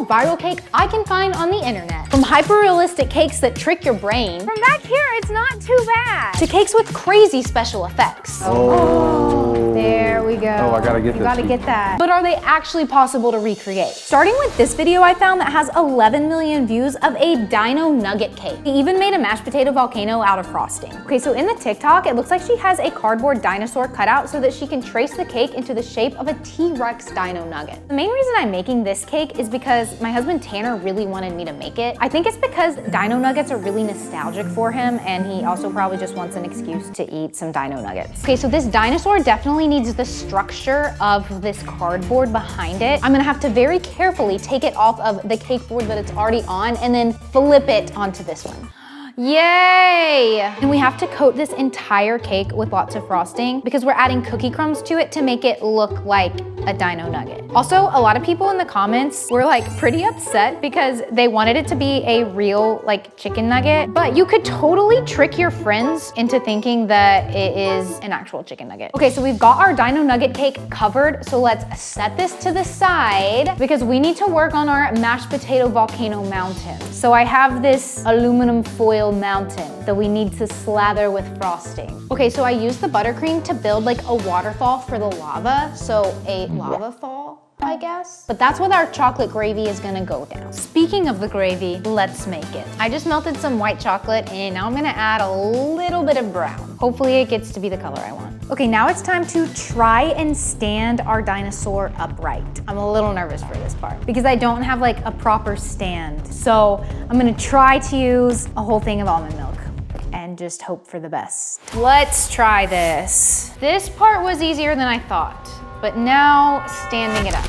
most viral cake I can find on the internet. From hyper-realistic cakes that trick your brain, From back here, it's not too bad. to cakes with crazy special effects. There we go. Oh, I gotta get You this. gotta get that. But are they actually possible to recreate? Starting with this video I found that has 11 million views of a dino nugget cake. He even made a mashed potato volcano out of frosting. Okay, so in the TikTok, it looks like she has a cardboard dinosaur cutout so that she can trace the cake into the shape of a T-Rex dino nugget. The main reason I'm making this cake is because my husband Tanner really wanted me to make it. I think it's because dino nuggets are really nostalgic for him, and he also probably just wants an excuse to eat some dino nuggets. Okay, so this dinosaur definitely needs the structure of this cardboard behind it. I'm gonna have to very carefully take it off of the cake board that it's already on and then flip it onto this one. Yay! And we have to coat this entire cake with lots of frosting because we're adding cookie crumbs to it to make it look like a dino nugget. Also, a lot of people in the comments were like pretty upset because they wanted it to be a real like chicken nugget, but you could totally trick your friends into thinking that it is an actual chicken nugget. Okay, so we've got our dino nugget cake covered, so let's set this to the side because we need to work on our mashed potato volcano mountain. So I have this aluminum foil mountain that we need to slather with frosting. Okay, so I used the buttercream to build like a waterfall for the lava, so a lava fall, I guess. But that's what our chocolate gravy is gonna go down. Speaking of the gravy, let's make it. I just melted some white chocolate and now I'm gonna add a little bit of brown. Hopefully it gets to be the color I want. Okay, now it's time to try and stand our dinosaur upright. I'm a little nervous for this part because I don't have like a proper stand. So I'm gonna try to use a whole thing of almond milk and just hope for the best. Let's try this. This part was easier than I thought, but now standing it up.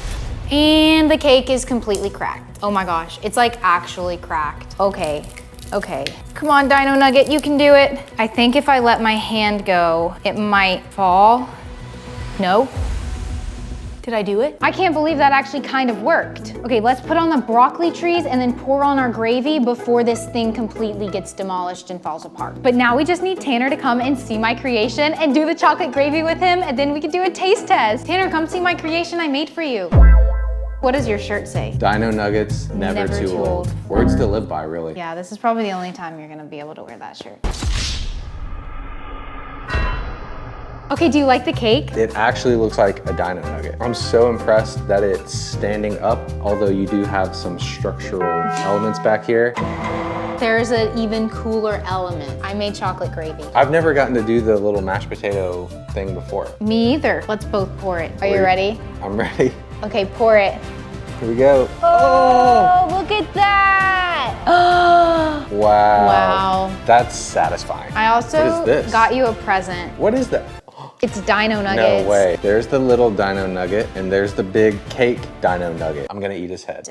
And the cake is completely cracked. Oh my gosh, it's like actually cracked. Okay. Okay, come on Dino Nugget, you can do it. I think if I let my hand go, it might fall. No? Did I do it? I can't believe that actually kind of worked. Okay, let's put on the broccoli trees and then pour on our gravy before this thing completely gets demolished and falls apart. But now we just need Tanner to come and see my creation and do the chocolate gravy with him, and then we can do a taste test. Tanner, come see my creation I made for you. What does your shirt say? Dino nuggets, never too old. Words to live by, really. Yeah, this is probably the only time you're gonna be able to wear that shirt. Okay, do you like the cake? It actually looks like a dino nugget. I'm so impressed that it's standing up, although you do have some structural elements back here. There's an even cooler element. I made chocolate gravy. I've never gotten to do the little mashed potato thing before. Me either. Let's both pour it. Are you ready? I'm ready. Okay, pour it. Here we go. Oh, look at that! Wow. Wow. That's satisfying. I also What is this? got you a present. What is that? It's dino nuggets. No way. There's the little dino nugget and there's the big cake dino nugget. I'm gonna eat his head.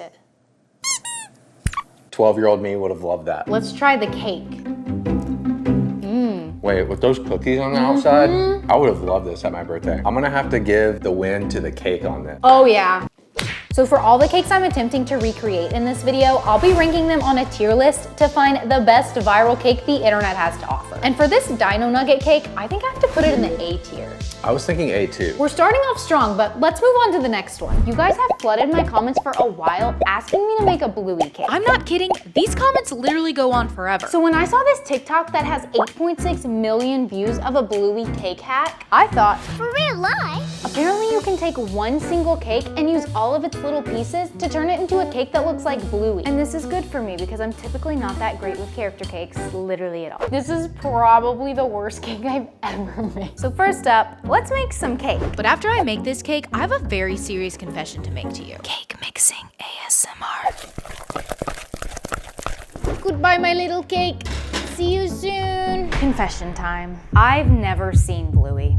12-year-old me would have loved that. Let's try the cake. Wait, with those cookies on the outside, I would have loved this at my birthday. I'm gonna have to give the win to the cake on this. Oh yeah. So for all the cakes I'm attempting to recreate in this video, I'll be ranking them on a tier list to find the best viral cake the internet has to offer. And for this dino nugget cake, I think I have to put it in the A tier. I was thinking A2. We're starting off strong, but let's move on to the next one. You guys have flooded my comments for a while asking me to make a bluey cake. I'm not kidding, these comments literally go on forever. So when I saw this TikTok that has 8.6 million views of a bluey cake hack, I thought, For real life? apparently you can take one single cake and use all of its little pieces to turn it into a cake that looks like bluey. And this is good for me because I'm typically not that great with character cakes, literally at all. This is probably the worst cake I've ever made. So first up, let's make some cake. But after I make this cake, I have a very serious confession to make to you. Cake mixing ASMR. Goodbye, my little cake. See you soon. Confession time. I've never seen Bluey.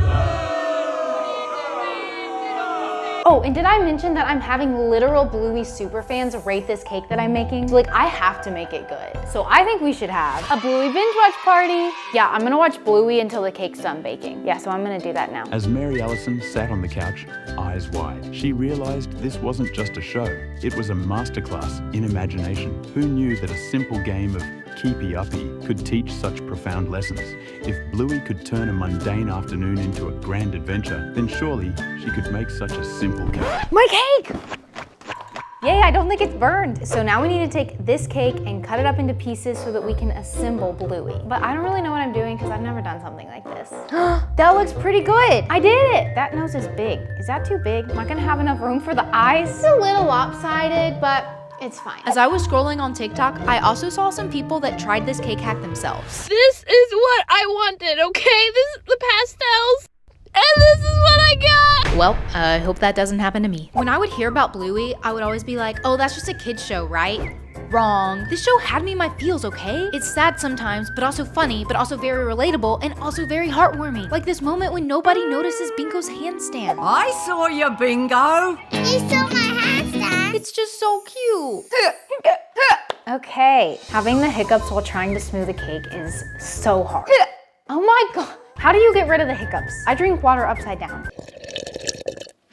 Oh, and did I mention that I'm having literal Bluey superfans rate this cake that I'm making? Like, I have to make it good. So I think we should have a Bluey binge watch party. Yeah, I'm gonna watch Bluey until the cake's done baking. Yeah, so I'm gonna do that now. As Mary Allison sat on the couch, eyes wide, she realized this wasn't just a show. It was a masterclass in imagination. Who knew that a simple game of keepy uppy could teach such profound lessons? If Bluey could turn a mundane afternoon into a grand adventure, then surely she could make such a simple cake. My cake! Yay, I don't think it's burned. So now we need to take this cake and cut it up into pieces so that we can assemble Bluey. But I don't really know what I'm doing because I've never done something like this. That looks pretty good. I did it. That nose is big. Is that too big? Am I gonna have enough room for the eyes? It's a little lopsided, but it's fine. As I was scrolling on TikTok, I also saw some people that tried this cake hack themselves. This is what I wanted, okay? This is the pastels, and this is what I got. Well, I hope that doesn't happen to me. When I would hear about Bluey, I would always be like, oh, that's just a kid's show, right? Wrong. This show had me in my feels, okay? It's sad sometimes, but also funny, but also very relatable, and also very heartwarming. Like this moment when nobody notices Bingo's handstand. I saw you, Bingo. You saw my handstand. It's just so cute. Okay, having the hiccups while trying to smooth a cake is so hard. Oh my God. How do you get rid of the hiccups? I drink water upside down.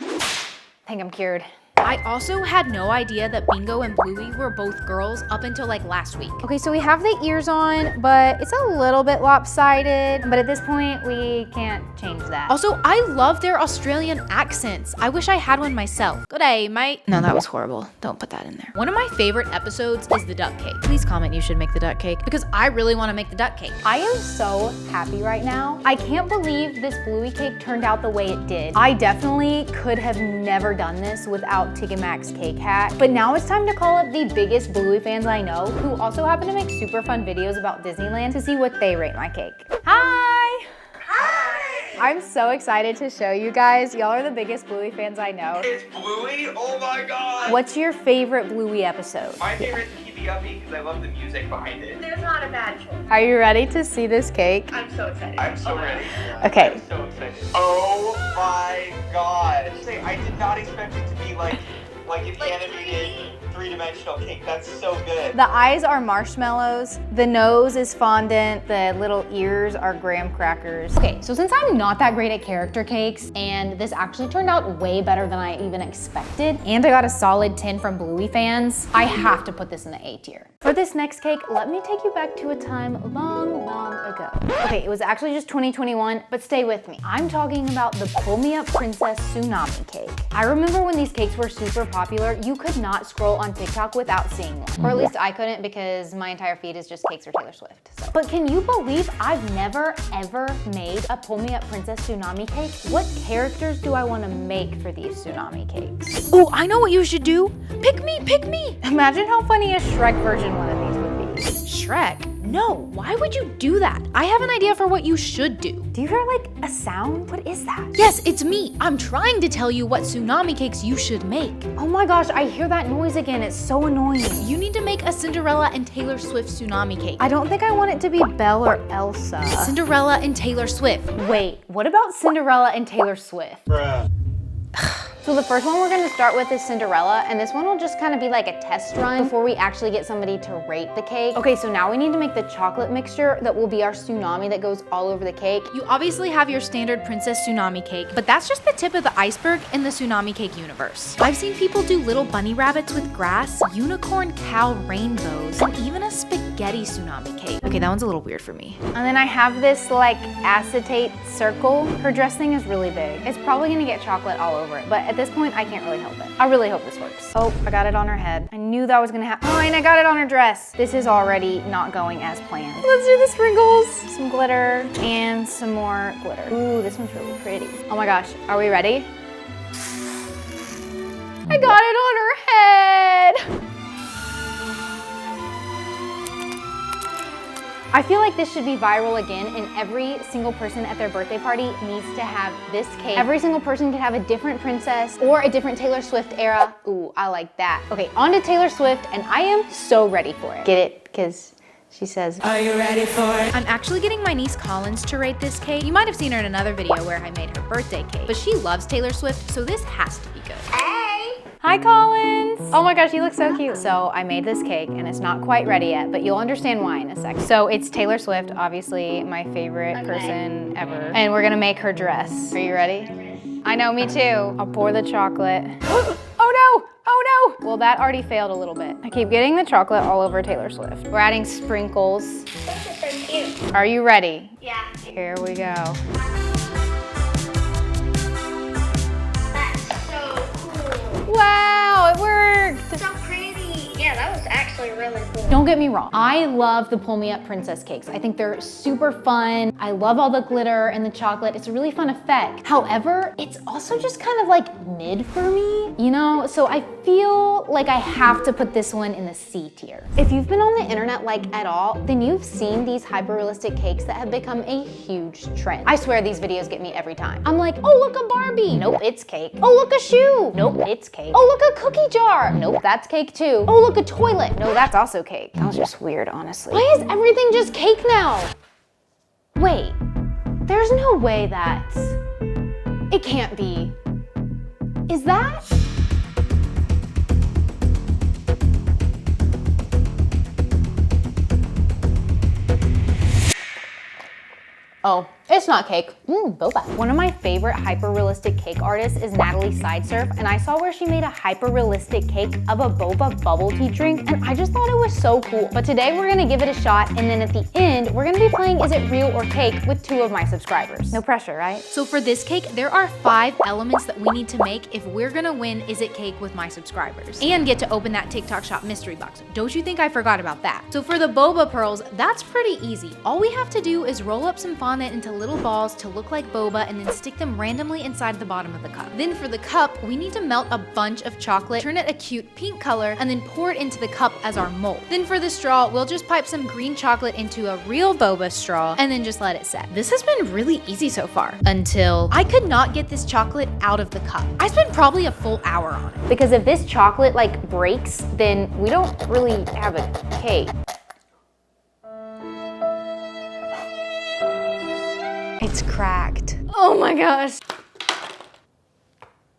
I think I'm cured. I also had no idea that Bingo and Bluey were both girls up until like last week. Okay, so we have the ears on, but it's a little bit lopsided. But at this point, we can't change that. Also, I love their Australian accents. I wish I had one myself. Good day, mate. No, that was horrible. Don't put that in there. One of my favorite episodes is the duck cake. Please comment you should make the duck cake because I really want to make the duck cake. I am so happy right now. I can't believe this Bluey cake turned out the way it did. I definitely could have never done this without Tig and Mac's cake hack. But now it's time to call up the biggest Bluey fans I know who also happen to make super fun videos about Disneyland to see what they rate my cake. Hi! Hi! I'm so excited to show you guys. Y'all are the biggest Bluey fans I know. It's Bluey? Oh my god! What's your favorite Bluey episode? My favorite is Keep Me Uppy because I love the music behind it. There's not a bad choice. Are you ready to see this cake? I'm so excited. I'm so ready. Okay. I'm so excited. Oh my god. I did not expect it to be like an animated three-dimensional cake. That's so good. The eyes are marshmallows, the nose is fondant, the little ears are graham crackers. Okay, so since I'm not that great at character cakes, and this actually turned out way better than I even expected, and I got a solid 10 from Bluey fans, I have to put this in the A tier. For this next cake, let me take you back to a time long, long ago. Okay, it was actually just 2021, but stay with me. I'm talking about the Pull Me Up Princess Tsunami cake. I remember when these cakes were super popular, you could not scroll on TikTok without seeing one. Or at least I couldn't because my entire feed is just cakes or Taylor Swift. So. But can you believe I've never ever made a Pull Me Up Princess Tsunami cake? What characters do I want to make for these Tsunami cakes? Oh, I know what you should do. Pick me, pick me. Imagine how funny a Shrek version one of these would be. Shrek? No, why would you do that? I have an idea for what you should do. Do you hear like a sound? What is that? Yes, it's me. I'm trying to tell you what tsunami cakes you should make. Oh my gosh, I hear that noise again. It's so annoying. You need to make a Cinderella and Taylor Swift tsunami cake. I don't think I want it to be Belle or Elsa. Cinderella and Taylor Swift. Wait, what about Cinderella and Taylor Swift? Bruh. So the first one we're gonna start with is Cinderella, and this one will just kind of be like a test run before we actually get somebody to rate the cake. Okay, so now we need to make the chocolate mixture that will be our tsunami that goes all over the cake. You obviously have your standard princess tsunami cake, but that's just the tip of the iceberg in the tsunami cake universe. I've seen people do little bunny rabbits with grass, unicorn cow rainbows, and even a spaghetti tsunami cake. Okay, that one's a little weird for me. And then I have this like acetate circle. Her dress thing is really big. It's probably gonna get chocolate all over it, but at this point, I can't really help it. I really hope this works. Oh, I got it on her head. I knew that was gonna happen. Oh, and I got it on her dress. This is already not going as planned. Let's do the sprinkles. Some glitter and some more glitter. Ooh, this one's really pretty. Oh my gosh, are we ready? I got it on her head. I feel like this should be viral again, and every single person at their birthday party needs to have this cake. Every single person can have a different princess or a different Taylor Swift era. Ooh, I like that. Okay, on to Taylor Swift, and I am so ready for it. Get it? Because she says, Are you ready for it? I'm actually getting my niece Collins to rate this cake. You might have seen her in another video where I made her birthday cake, but she loves Taylor Swift, so this has to be good. Hi, Collins. Oh my gosh, you look so cute. So I made this cake, and it's not quite ready yet, but you'll understand why in a second. So it's Taylor Swift, obviously my favorite person ever. And we're gonna make her dress. Are you ready? I know, me too. I'll pour the chocolate. Oh no! Oh no! Well, that already failed a little bit. I keep getting the chocolate all over Taylor Swift. We're adding sprinkles. This is so cute. Are you ready? Yeah. Here we go. That's so cool. Wow, it worked! So actually really cool. Don't get me wrong, I love the Pull Me Up princess cakes. I think they're super fun. I love all the glitter and the chocolate. It's a really fun effect. However, it's also just kind of like mid for me, you know? So I feel like I have to put this one in the C tier. If you've been on the internet like at all, then you've seen these hyper-realistic cakes that have become a huge trend. I swear these videos get me every time. I'm like, oh, look, a Barbie. Nope, it's cake. Oh, look, a shoe. Nope, it's cake. Oh, look, a cookie jar. Nope, that's cake too. Oh, look, a toilet. No, that's also cake. That was just weird, honestly. Why is everything just cake now? Wait, there's no way that's... It can't be. Is that? Oh, it's not cake. Boba. One of my favorite hyper-realistic cake artists is Natalie Sidesurf, and I saw where she made a hyper-realistic cake of a boba bubble tea drink, and I just thought it was so cool. But today we're gonna give it a shot, and then at the end, we're gonna be playing Is It Real or Cake with 2 of my subscribers. No pressure, right? So for this cake, there are 5 elements that we need to make if we're gonna win Is It Cake with my subscribers and get to open that TikTok shop mystery box. Don't you think I forgot about that? So for the boba pearls, that's pretty easy. All we have to do is roll up some fondant into little balls to look like boba and then stick them randomly inside the bottom of the cup. Then for the cup, we need to melt a bunch of chocolate, turn it a cute pink color, and then pour it into the cup as our mold. Then for the straw, we'll just pipe some green chocolate into a real boba straw and then just let it set. This has been really easy so far until I could not get this chocolate out of the cup. I spent probably a full hour on it. Because if this chocolate like breaks, then we don't really have a cake. It's cracked. Oh my gosh.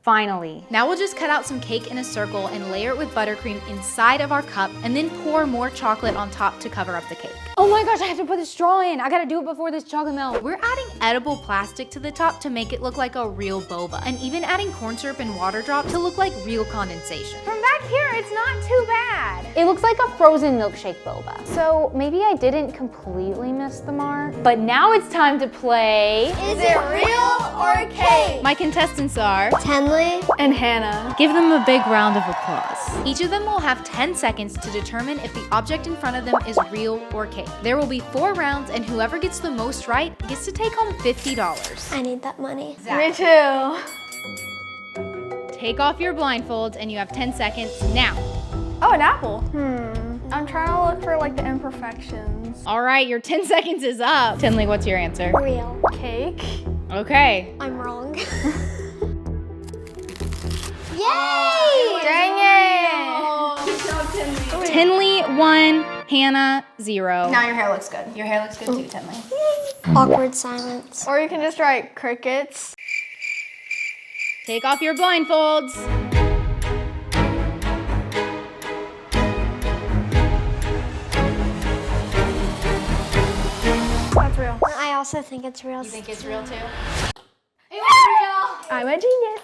Finally. Now we'll just cut out some cake in a circle and layer it with buttercream inside of our cup and then pour more chocolate on top to cover up the cake. Oh my gosh, I have to put the straw in. I gotta do it before this chocolate melts. We're adding edible plastic to the top to make it look like a real boba, and even adding corn syrup and water drops to look like real condensation. From back here, it's not too bad. It looks like a frozen milkshake boba. So maybe I didn't completely miss the mark. But now it's time to play... Is it real or cake? My contestants are... Tenley and Hannah. Give them a big round of applause. Each of them will have 10 seconds to determine if the object in front of them is real or cake. There will be 4 rounds, and whoever gets the most right gets to take home $50. I need that money. Me too. Take off your blindfolds, and you have 10 seconds now. Oh, an apple. I'm trying to look for like the imperfections. All right, your 10 seconds is up. Tenley, what's your answer? Real. Cake. Okay. I'm wrong. Yay! Dang it! Tenley 1, Hannah 0. Now your hair looks good. Your hair looks good too, Tenley. Awkward silence. Or you can just write crickets. Take off your blindfolds. That's real. I also think it's real. You think it's real too? I'm a genius.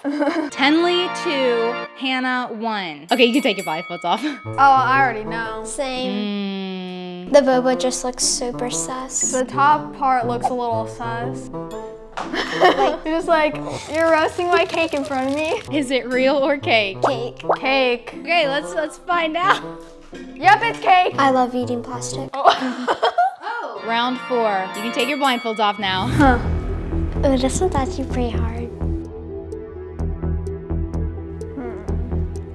Tenley 2, Hannah 1. Okay, you can take your blindfolds off. Oh, I already know. Same. The boba just looks super sus. The top part looks a little sus. Just like, you're roasting my cake in front of me. Is it real or cake? Cake. Cake. Okay, let's find out. Yep, it's cake. I love eating plastic. Round 4. You can take your blindfolds off now. Ooh, this one's actually pretty hard.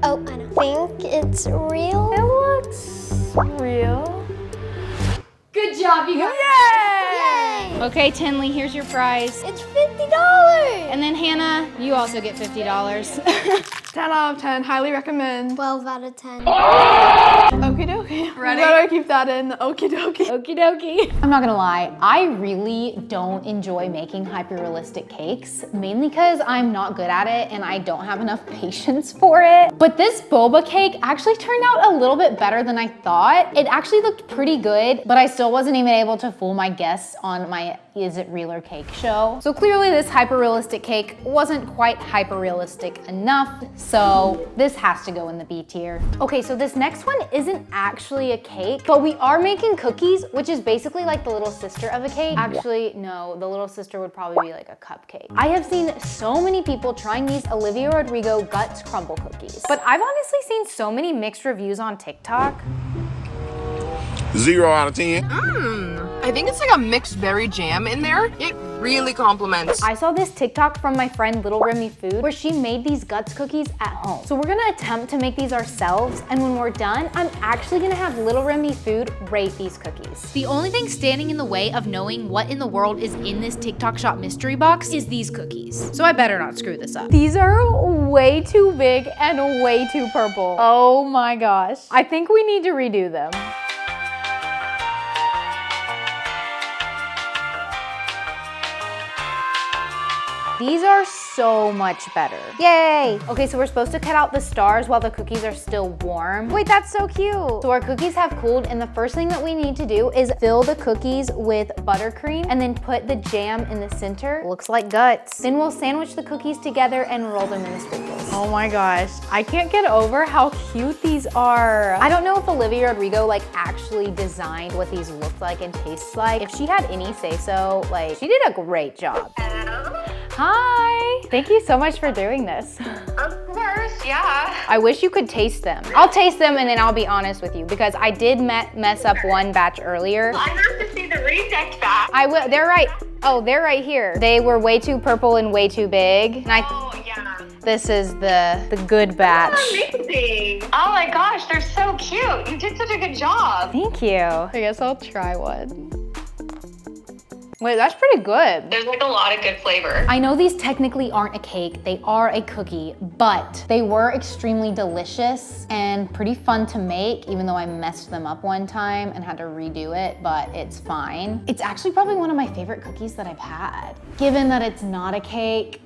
Oh, I know. Think it's real? It looks real. Good job, you guys. Yay! Okay, Tenley, here's your prize. It's $50! And then Hannah, you also get $50. 10 out of 10, highly recommend. 12 out of 10. Okie dokie. Ready? You better keep that in the okie dokie. Okie dokie. I'm not gonna lie, I really don't enjoy making hyper-realistic cakes, mainly because I'm not good at it and I don't have enough patience for it. But this boba cake actually turned out a little bit better than I thought. It actually looked pretty good, but I still wasn't even able to fool my guests on my Is It Real or Cake show. So clearly this hyper-realistic cake wasn't quite hyper-realistic enough, so this has to go in the B tier. Okay, so this next one isn't actually a cake, but we are making cookies, which is basically like the little sister of a cake. Actually, no, the little sister would probably be like a cupcake. I have seen so many people trying these Olivia Rodrigo Guts crumble cookies, but I've honestly seen so many mixed reviews on TikTok. 0 out of 10. I think it's like a mixed berry jam in there. It really complements. I saw this TikTok from my friend Little Remy Food where she made these guts cookies at home. So we're gonna attempt to make these ourselves, and when we're done, I'm actually gonna have Little Remy Food rate these cookies. The only thing standing in the way of knowing what in the world is in this TikTok shop mystery box is these cookies. So I better not screw this up. These are way too big and way too purple. Oh my gosh. I think we need to redo them. These are so much better. Yay! Okay, so we're supposed to cut out the stars while the cookies are still warm. Wait, that's so cute. So our cookies have cooled, and the first thing that we need to do is fill the cookies with buttercream and then put the jam in the center. Looks like guts. Then we'll sandwich the cookies together and roll them in the sprinkles. Oh my gosh, I can't get over how cute these are. I don't know if Olivia Rodrigo like actually designed what these look like and taste like. If she had any say so, like she did a great job. Hi! Thank you so much for doing this. Of course, yeah. I wish you could taste them. I'll taste them and then I'll be honest with you because I did mess up one batch earlier. I have to see the reject batch. I will, they're right. Oh, they're right here. They were way too purple and way too big. And yeah. This is the good batch. Amazing. Oh my gosh, they're so cute. You did such a good job. Thank you. I guess I'll try one. Wait, that's pretty good. There's like a lot of good flavor. I know these technically aren't a cake, they are a cookie, but they were extremely delicious and pretty fun to make, even though I messed them up one time and had to redo it, but it's fine. It's actually probably one of my favorite cookies that I've had. Given that it's not a cake,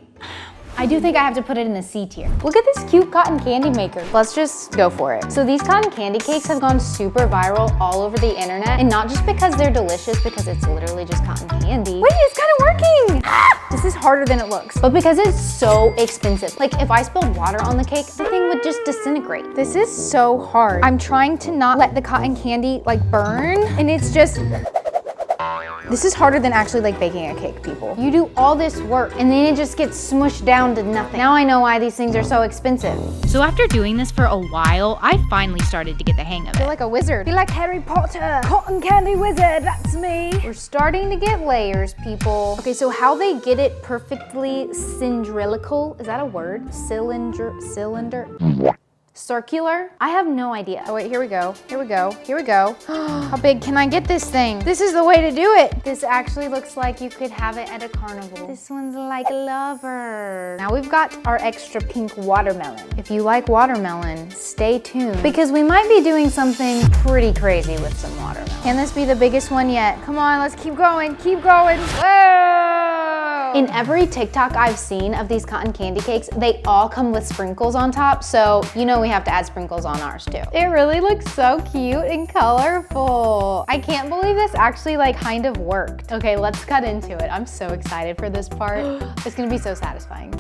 I do think I have to put it in the C tier. Look at this cute cotton candy maker. Let's just go for it. So these cotton candy cakes have gone super viral all over the internet, and not just because they're delicious, because it's literally just cotton candy. Wait, it's kind of working! This is harder than it looks, but because it's so expensive. Like if I spilled water on the cake, the thing would just disintegrate. This is so hard. I'm trying to not let the cotton candy like burn, and it's just, this is harder than actually like baking a cake, people. You do all this work and then it just gets smushed down to nothing. Now I know why these things are so expensive. So after doing this for a while, I finally started to get the hang of it. You're like a wizard. You're like Harry Potter, cotton candy wizard, that's me. We're starting to get layers, people. Okay, so how they get it perfectly cylindrical, is that a word? Cylinder? Circular? I have no idea. Oh wait, here we go. Here we go. Here we go. How big can I get this thing? This is the way to do it. This actually looks like you could have it at a carnival. This one's like a lover. Now we've got our extra pink watermelon. If you like watermelon, stay tuned because we might be doing something pretty crazy with some watermelon. Can this be the biggest one yet? Come on, let's keep going. Keep going. Whoa! In every TikTok I've seen of these cotton candy cakes, they all come with sprinkles on top. So you know we have to add sprinkles on ours too. It really looks so cute and colorful. I can't believe this actually like kind of worked. Okay, let's cut into it. I'm so excited for this part. It's gonna be so satisfying.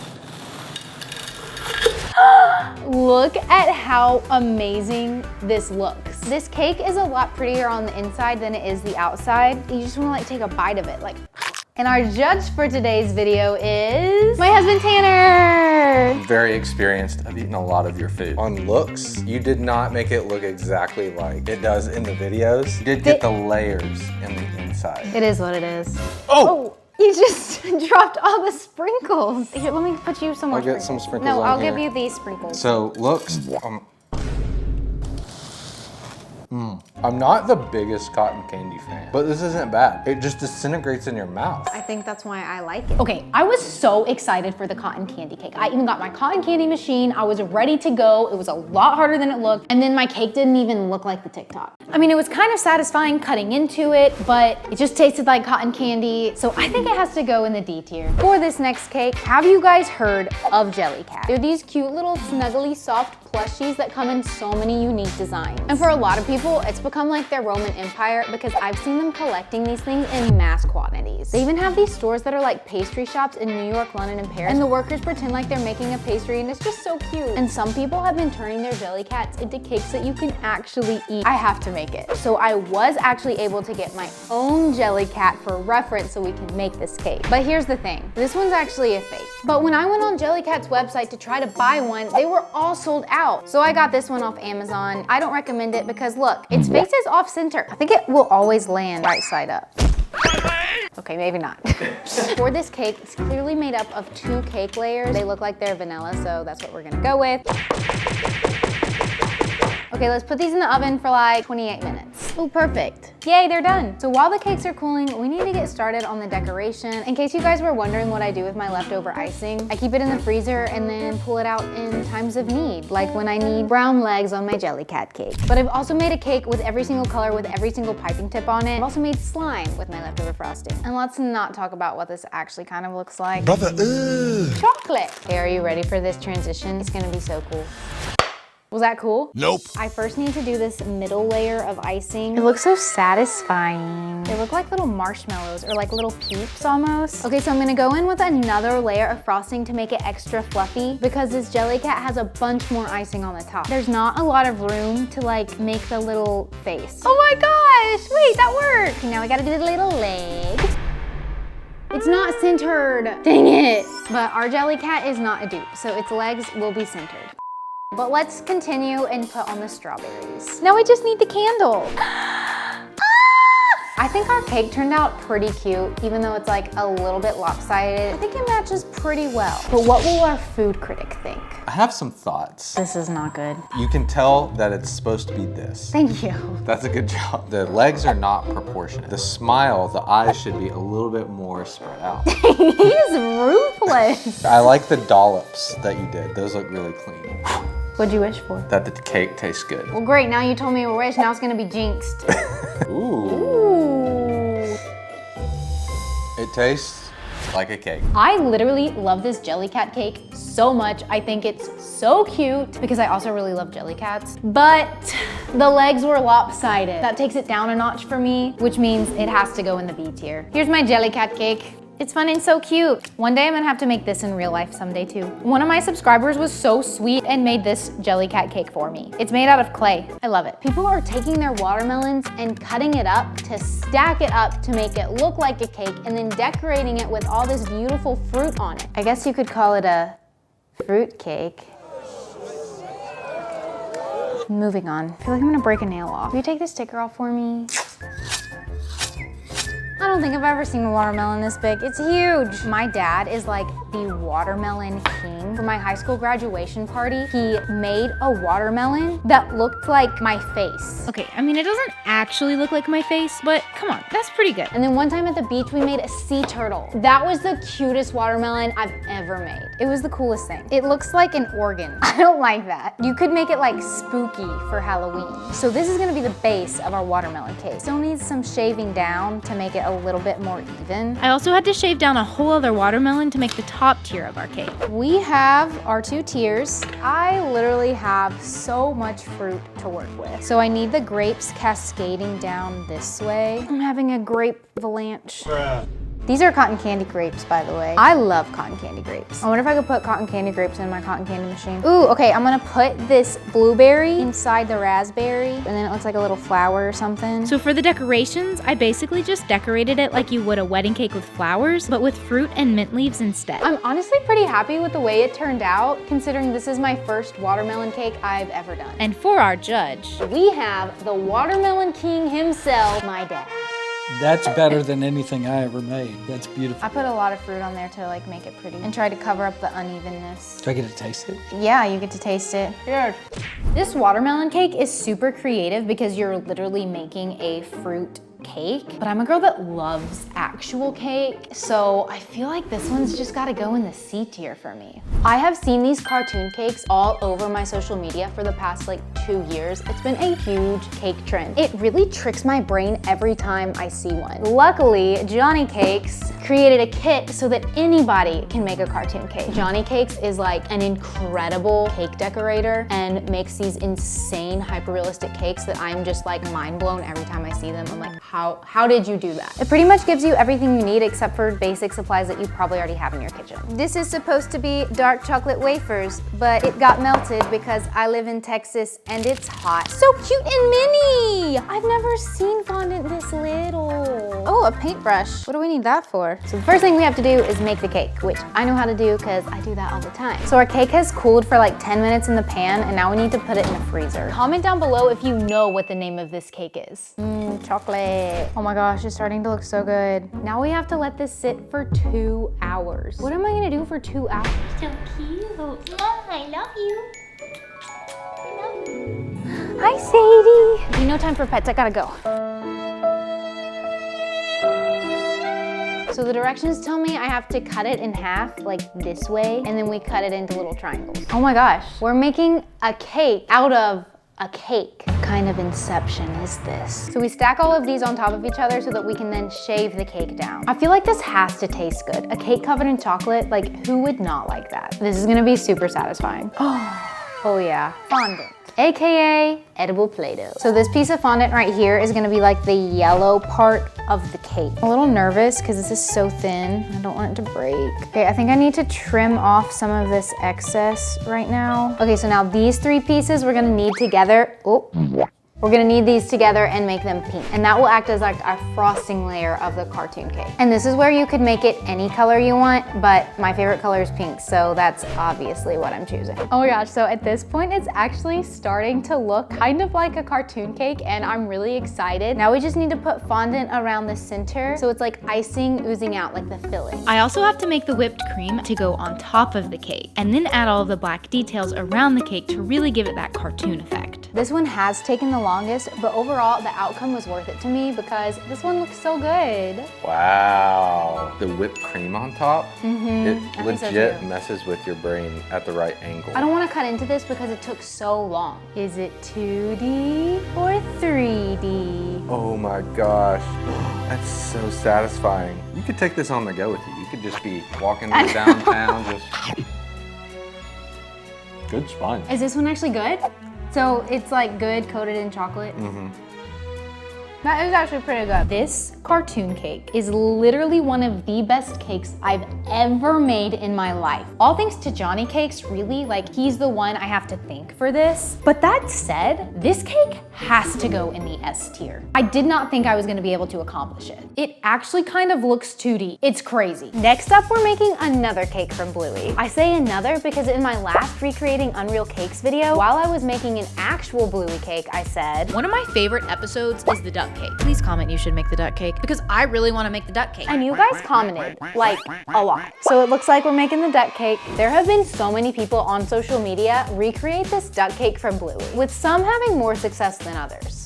Look at how amazing this looks. This cake is a lot prettier on the inside than it is the outside. You just wanna like take a bite of it, like. And our judge for today's video is my husband, Tanner. Very experienced. I've eaten a lot of your food. On looks, you did not make it look exactly like it does in the videos. You did get the layers in the inside. It is what it is. Oh! You just dropped all the sprinkles. Here, let me put you some more I'll get some sprinkles No, on I'll here. give you these sprinkles. So looks, I'm not the biggest cotton candy fan, but this isn't bad. It just disintegrates in your mouth. I think that's why I like it. Okay, I was so excited for the cotton candy cake. I even got my cotton candy machine. I was ready to go. It was a lot harder than it looked. And then my cake didn't even look like the TikTok. I mean, it was kind of satisfying cutting into it, but it just tasted like cotton candy. So I think it has to go in the D tier. For this next cake, have you guys heard of Jellycat? They're these cute little snuggly soft plushies that come in so many unique designs. And for a lot of people, it's become like their Roman Empire because I've seen them collecting these things in mass quantities. They even have these stores that are like pastry shops in New York, London, and Paris, and the workers pretend like they're making a pastry and it's just so cute. And some people have been turning their Jellycats into cakes that you can actually eat. I have to make it. So I was actually able to get my own Jellycat for reference so we can make this cake. But here's the thing, this one's actually a fake. But when I went on Jellycat's website to try to buy one, they were all sold out. out. So I got this one off Amazon. I don't recommend it because look, its face is off center. I think it will always land right side up. Okay, maybe not. For this cake, it's clearly made up of 2 cake layers. They look like they're vanilla, so that's what we're gonna go with. Okay, let's put these in the oven for like 28 minutes. Oh, perfect. Yay, they're done. So while the cakes are cooling, we need to get started on the decoration. In case you guys were wondering what I do with my leftover icing, I keep it in the freezer and then pull it out in times of need, like when I need brown legs on my jelly cat cake. But I've also made a cake with every single color with every single piping tip on it. I've also made slime with my leftover frosting. And let's not talk about what this actually kind of looks like. Brother, ugh. Chocolate. Okay, are you ready for this transition? It's gonna be so cool. Was that cool? Nope. I first need to do this middle layer of icing. It looks so satisfying. They look like little marshmallows or like little peeps almost. Okay, so I'm gonna go in with another layer of frosting to make it extra fluffy because this jelly cat has a bunch more icing on the top. There's not a lot of room to like make the little face. Oh my gosh, wait, that worked. Okay, now we gotta do the little leg. It's not centered, dang it. But our jelly cat is not a dupe, so its legs will be centered. But let's continue and put on the strawberries. Now we just need the candle. I think our cake turned out pretty cute, even though it's like a little bit lopsided. I think it matches pretty well. But what will our food critic think? I have some thoughts. This is not good. You can tell that it's supposed to be this. Thank you. That's a good job. The legs are not proportionate. The smile, the eyes should be a little bit more spread out. He is ruthless. I like the dollops that you did. Those look really clean. What'd you wish for? That the cake tastes good. Well, great, now you told me a wish, now it's gonna be jinxed. Ooh. It tastes like a cake. I literally love this jelly cat cake so much. I think it's so cute because I also really love jelly cats, but the legs were lopsided. That takes it down a notch for me, which means it has to go in the B tier. Here's my jelly cat cake. It's fun and so cute. One day I'm gonna have to make this in real life someday too. One of my subscribers was so sweet and made this jelly cat cake for me. It's made out of clay. I love it. People are taking their watermelons and cutting it up to stack it up to make it look like a cake and then decorating it with all this beautiful fruit on it. I guess you could call it a fruit cake. Moving on. I feel like I'm gonna break a nail off. Will you take the sticker off for me? I don't think I've ever seen a watermelon this big. It's huge. My dad is like the watermelon king. For my high school graduation party, he made a watermelon that looked like my face. Okay, I mean, it doesn't actually look like my face, but come on, that's pretty good. And then one time at the beach, we made a sea turtle. That was the cutest watermelon I've ever made. It was the coolest thing. It looks like an organ. I don't like that. You could make it like spooky for Halloween. So this is gonna be the base of our watermelon cake. Still needs some shaving down to make it a little bit more even. I also had to shave down a whole other watermelon to make the top tier of our cake. We have our 2 tiers. I literally have so much fruit to work with. So I need the grapes cascading down this way. I'm having a grape avalanche. These are cotton candy grapes, by the way. I love cotton candy grapes. I wonder if I could put cotton candy grapes in my cotton candy machine. Ooh, okay, I'm gonna put this blueberry inside the raspberry, and then it looks like a little flower or something. So for the decorations, I basically just decorated it like you would a wedding cake with flowers, but with fruit and mint leaves instead. I'm honestly pretty happy with the way it turned out, considering this is my first watermelon cake I've ever done. And for our judge, we have the watermelon king himself, my dad. That's better than anything I ever made. That's beautiful. I put a lot of fruit on there to like make it pretty and try to cover up the unevenness. Do I get to taste it? Yeah, you get to taste it. Cheers. This watermelon cake is super creative because you're literally making a fruit cake, but I'm a girl that loves actual cake, so I feel like this one's just gotta go in the C tier for me. I have seen these cartoon cakes all over my social media for the past like 2 years. It's been a huge cake trend. It really tricks my brain every time I see one. Luckily, Johnny Cakes created a kit so that anybody can make a cartoon cake. Johnny Cakes is like an incredible cake decorator and makes these insane hyper-realistic cakes that I'm just like mind blown every time I see them. I'm like, how did you do that? It pretty much gives you everything you need except for basic supplies that you probably already have in your kitchen. This is supposed to be dark chocolate wafers, but it got melted because I live in Texas and it's hot. So cute and mini! I've never seen fondant this little. Oh, a paintbrush. What do we need that for? So the first thing we have to do is make the cake, which I know how to do because I do that all the time. So our cake has cooled for like 10 minutes in the pan, and now we need to put it in the freezer. Comment down below if you know what the name of this cake is. Chocolate. Oh my gosh, it's starting to look so good. Now we have to let this sit for 2 hours. What am I gonna do for 2 hours? So cute. Mom, I love you. Hi, Sadie. Okay, no time for pets, I gotta go. So the directions tell me I have to cut it in half, like this way, and then we cut it into little triangles. Oh my gosh, we're making a cake out of a cake. What kind of inception is this? So we stack all of these on top of each other so that we can then shave the cake down. I feel like this has to taste good. A cake covered in chocolate, like who would not like that? This is gonna be super satisfying. Oh yeah, fondant, AKA edible Play-Doh. So this piece of fondant right here is gonna be like the yellow part of the cake. I'm a little nervous because this is so thin. I don't want it to break. Okay, I think I need to trim off some of this excess right now. Okay, so now these 3 pieces we're gonna knead together. Oh. We're gonna knead these together and make them pink. And that will act as like our frosting layer of the cartoon cake. And this is where you could make it any color you want, but my favorite color is pink, so that's obviously what I'm choosing. Oh my gosh, so at this point, it's actually starting to look kind of like a cartoon cake, and I'm really excited. Now we just need to put fondant around the center, so it's like icing oozing out like the filling. I also have to make the whipped cream to go on top of the cake, and then add all of the black details around the cake to really give it that cartoon effect. This one has taken the longest, but overall the outcome was worth it to me because this one looks so good. Wow. The whipped cream on top, it I think legit so messes with your brain at the right angle. I don't want to cut into this because it took so long. Is it 2D or 3D? Oh my gosh, that's so satisfying. You could take this on the go with you. You could just be walking downtown, just... Good sponge. Is this one actually good? So it's like good coated in chocolate? That is actually pretty good. This cartoon cake is literally one of the best cakes I've ever made in my life. All thanks to Johnny Cakes, really, like he's the one I have to thank for this. But that said, this cake has to go in the S tier. I did not think I was gonna be able to accomplish it. It actually kind of looks 2D. It's crazy. Next up, we're making another cake from Bluey. I say another because in my last recreating Unreal Cakes video, while I was making an actual Bluey cake, I said, one of my favorite episodes is the duck cake. Please comment you should make the duck cake because I really want to make the duck cake. And you guys commented, like, a lot. So it looks like we're making the duck cake. There have been so many people on social media recreate this duck cake from Bluey, with some having more success than others.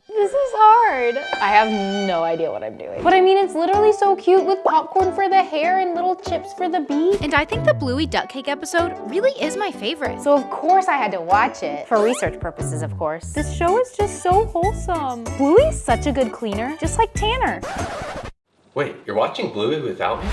This is hard. I have no idea what I'm doing. But I mean, it's literally so cute with popcorn for the hair and little chips for the beak. And I think the Bluey duck cake episode really is my favorite. So of course I had to watch it. For research purposes, of course. This show is just so wholesome. Bluey's such a good cleaner, just like Tanner. Wait, you're watching Bluey without me?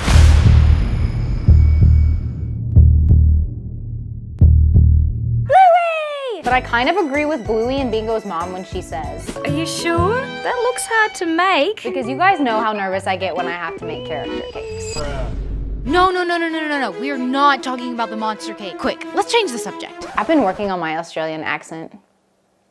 But I kind of agree with Bluey and Bingo's mom when she says, Are you sure? That looks hard to make. because you guys know how nervous I get when I have to make character cakes. No. We are not talking about the monster cake. Quick, let's change the subject. I've been working on my Australian accent.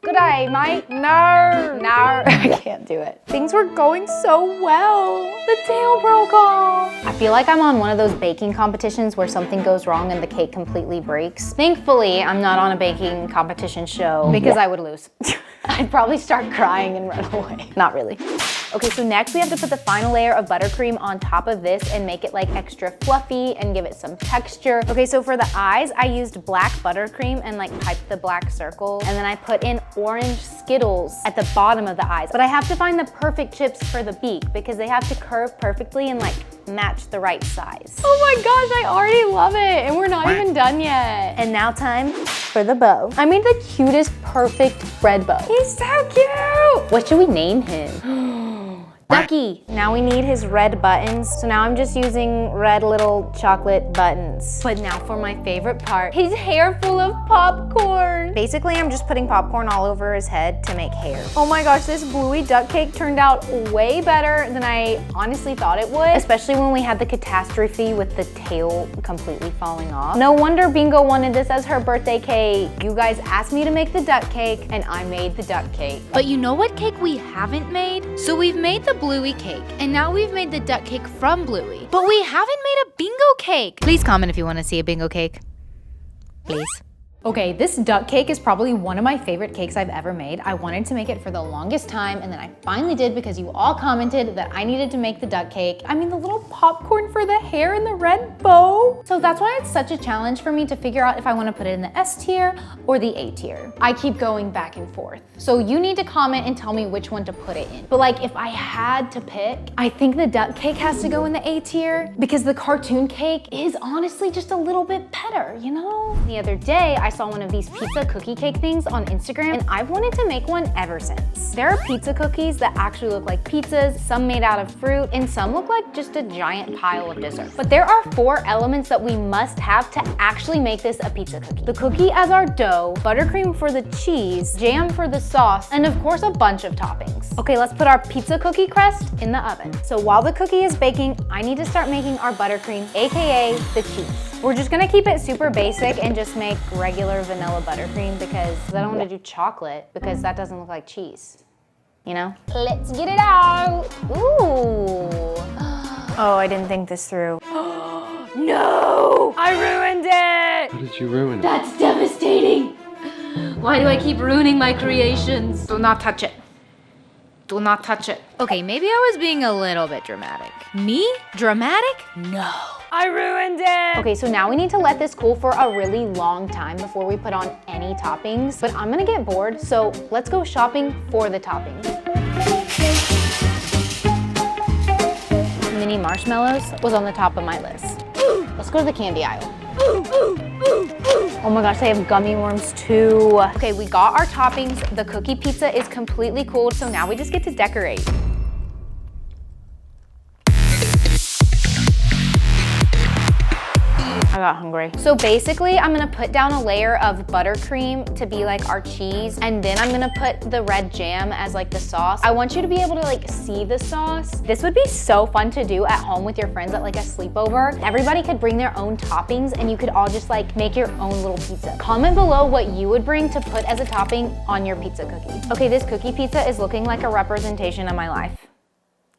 Good day, mate. No, I can't do it. Things were going so well. The tail broke off. I feel like I'm on one of those baking competitions where something goes wrong and the cake completely breaks. Thankfully, I'm not on a baking competition show because I would lose. I'd probably start crying and run away. Not really. Okay, so next we have to put the final layer of buttercream on top of this and make it like extra fluffy and give it some texture. Okay, so for the eyes, I used black buttercream and like piped the black circle. And then I put in orange Skittles at the bottom of the eyes. But I have to find the perfect chips for the beak because they have to curve perfectly and like match the right size. Oh my gosh, I already love it. And we're not even done yet. And now time for the bow. I made the cutest, perfect bread bow. He's so cute. What should we name him? Ducky. Now we need his red buttons. So now I'm just using red little chocolate buttons. But now for my favorite part, his hair full of popcorn. Basically, I'm just putting popcorn all over his head to make hair. Oh my gosh, this Bluey duck cake turned out way better than I honestly thought it would, especially when we had the catastrophe with the tail completely falling off. No wonder Bingo wanted this as her birthday cake. You guys asked me to make the duck cake and I made the duck cake. But you know what cake we haven't made? So we've made the Bluey cake, and now we've made the duck cake from Bluey. But we haven't made a bingo cake. Please comment if you want to see a bingo cake. Please. Okay, this duck cake is probably one of my favorite cakes I've ever made. I wanted to make it for the longest time, and then I finally did because you all commented that I needed to make the duck cake. I mean, the little popcorn for the hair and the red bow. So that's why it's such a challenge for me to figure out if I want to put it in the S tier or the A tier. I keep going back and forth. So you need to comment and tell me which one to put it in. But like, if I had to pick, I think the duck cake has to go in the A tier because the cartoon cake is honestly just a little bit better, you know? The other day, I saw one of these pizza cookie cake things on Instagram, and I've wanted to make one ever since. There are pizza cookies that actually look like pizzas, some made out of fruit, and some look like just a giant pile of dessert. But there are 4 elements that we must have to actually make this a pizza cookie. The cookie as our dough, buttercream for the cheese, jam for the sauce, and of course a bunch of toppings. Okay, let's put our pizza cookie crust in the oven. So while the cookie is baking, I need to start making our buttercream, AKA the cheese. We're just gonna keep it super basic and just make regular vanilla buttercream because I don't want to do chocolate because that doesn't look like cheese, you know? Let's get it out. Ooh. Oh, I didn't think this through. No, I ruined it. How did you ruin it? That's devastating. Why do I keep ruining my creations? Do not touch it. Do not touch it. Okay, maybe I was being a little bit dramatic. Me? Dramatic? No. I ruined it. Okay, so now we need to let this cool for a really long time before we put on any toppings, but I'm gonna get bored, so let's go shopping for the toppings. Mini marshmallows was on the top of my list. Let's go to the candy aisle. Oh my gosh, they have gummy worms too. Okay, we got our toppings. The cookie pizza is completely cooled, so now we just get to decorate. I got hungry. So basically, I'm gonna put down a layer of buttercream to be like our cheese, and then I'm gonna put the red jam as like the sauce. I want you to be able to like see the sauce. This would be so fun to do at home with your friends at like a sleepover. Everybody could bring their own toppings and you could all just like make your own little pizza. Comment below what you would bring to put as a topping on your pizza cookie. Okay, this cookie pizza is looking like a representation of my life.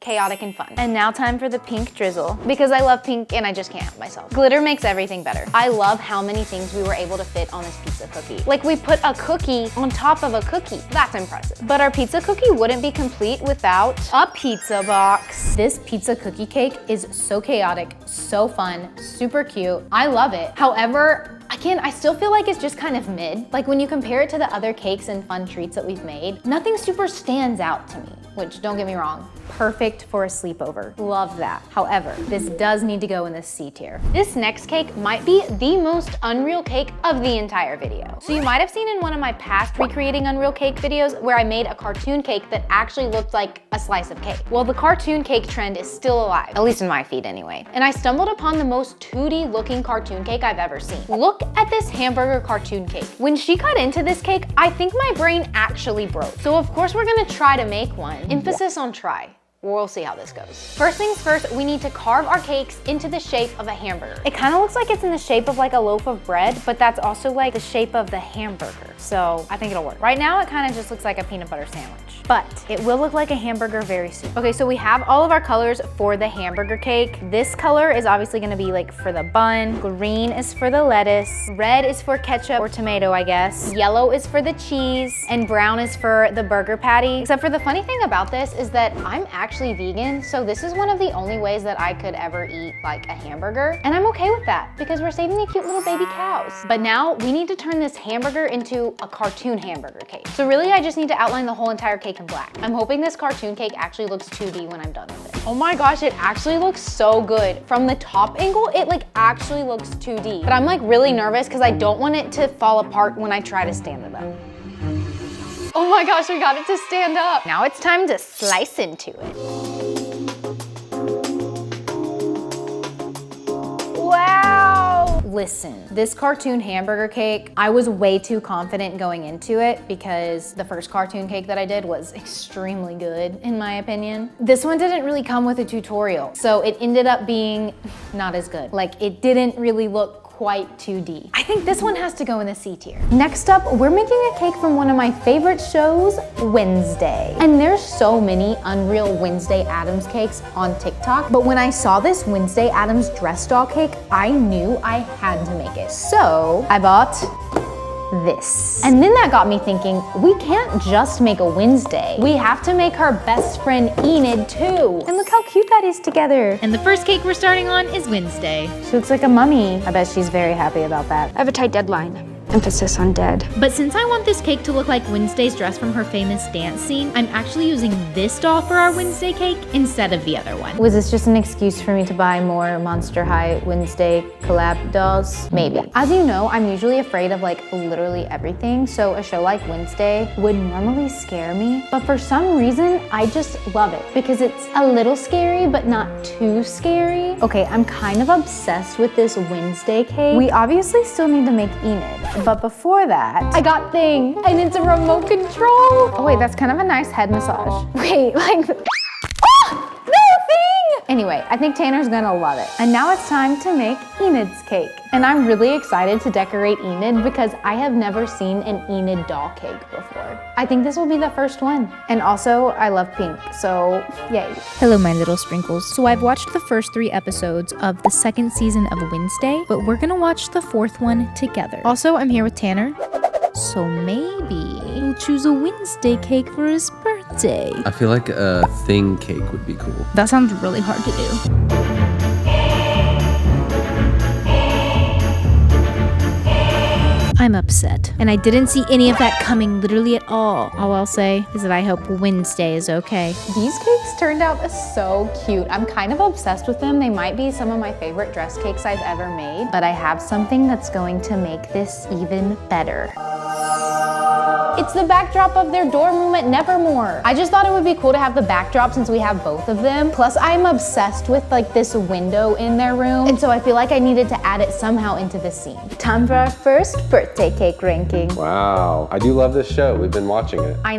Chaotic and fun. And now time for the pink drizzle because I love pink and I just can't help myself. Glitter makes everything better. I love how many things we were able to fit on this pizza cookie. Like we put a cookie on top of a cookie. That's impressive. But our pizza cookie wouldn't be complete without a pizza box. This pizza cookie cake is so chaotic, so fun, super cute. I love it. However, I still feel like it's just kind of mid. Like when you compare it to the other cakes and fun treats that we've made, nothing super stands out to me, which don't get me wrong, perfect for a sleepover. Love that. However, this does need to go in the C tier. This next cake might be the most unreal cake of the entire video. So you might have seen in one of my past recreating unreal cake videos where I made a cartoon cake that actually looked like a slice of cake. Well, the cartoon cake trend is still alive, at least in my feed anyway. And I stumbled upon the most 2D looking cartoon cake I've ever seen. Look at this hamburger cartoon cake. When she cut into this cake, I think my brain actually broke. So of course we're gonna try to make one. Emphasis on try. We'll see how this goes. First things first, we need to carve our cakes into the shape of a hamburger. It kind of looks like it's in the shape of like a loaf of bread, but that's also like the shape of the hamburger. So I think it'll work. Right now, it kind of just looks like a peanut butter sandwich, but it will look like a hamburger very soon. Okay, so we have all of our colors for the hamburger cake. This color is obviously gonna be like for the bun. Green is for the lettuce. Red is for ketchup or tomato, I guess. Yellow is for the cheese, and brown is for the burger patty. Except for the funny thing about this is that I'm actually vegan, so this is one of the only ways that I could ever eat like a hamburger, and I'm okay with that because we're saving the cute little baby cows. But now we need to turn this hamburger into a cartoon hamburger cake. So really I just need to outline the whole entire cake in black. I'm hoping this cartoon cake actually looks 2D when I'm done with it. Oh my gosh, it actually looks so good. From the top angle, it like actually looks 2D, but I'm like really nervous because I don't want it to fall apart when I try to stand it up. Oh my gosh, we got it to stand up. Now it's time to slice into it. listen, this cartoon hamburger cake, I was way too confident going into it because the first cartoon cake that I did was extremely good, in my opinion. This one didn't really come with a tutorial, so it ended up being not as good. Like, it didn't really look quite 2D. I think this one has to go in the C tier. Next up, we're making a cake from one of my favorite shows, Wednesday. And there's so many Unreal Wednesday Addams cakes on TikTok, but when I saw this Wednesday Addams dress doll cake, I knew I had to make it. So I bought this. And then that got me thinking, we can't just make a Wednesday. We have to make her best friend Enid too. And look how cute that is together. And the first cake we're starting on is Wednesday. She looks like a mummy. I bet she's very happy about that. I have a tight deadline. Emphasis on dead. But since I want this cake to look like Wednesday's dress from her famous dance scene, I'm actually using this doll for our Wednesday cake instead of the other one. Was this just an excuse for me to buy more Monster High Wednesday collab dolls? Maybe. As you know, I'm usually afraid of like literally everything, so a show like Wednesday would normally scare me, but for some reason, I just love it because it's a little scary, but not too scary. Okay, I'm kind of obsessed with this Wednesday cake. We obviously still need to make Enid, but before that, I got Thing, and it's a remote control. Oh wait, that's kind of a nice head massage. Wait, like, oh, no, Thing! Anyway, I think Tanner's gonna love it. And now it's time to make Enid's cake. And I'm really excited to decorate Enid because I have never seen an Enid doll cake before. I think this will be the first one. And also, I love pink, so yay. Hello, my little sprinkles. So I've watched the first 3 episodes of the 2nd season of Wednesday, but we're gonna watch the 4th one together. Also, I'm here with Tanner. So maybe he'll choose a Wednesday cake for his birthday. I feel like a Thing cake would be cool. That sounds really hard to do. I'm upset, and I didn't see any of that coming literally at all. All I'll say is that I hope Wednesday is okay. These cakes turned out so cute. I'm kind of obsessed with them. They might be some of my favorite dress cakes I've ever made, but I have something that's going to make this even better. It's the backdrop of their dorm room at Nevermore. I just thought it would be cool to have the backdrop since we have both of them. Plus, I'm obsessed with like this window in their room, and so I feel like I needed to add it somehow into the scene. Time for our first birthday cake ranking. Wow, I do love this show. We've been watching it. I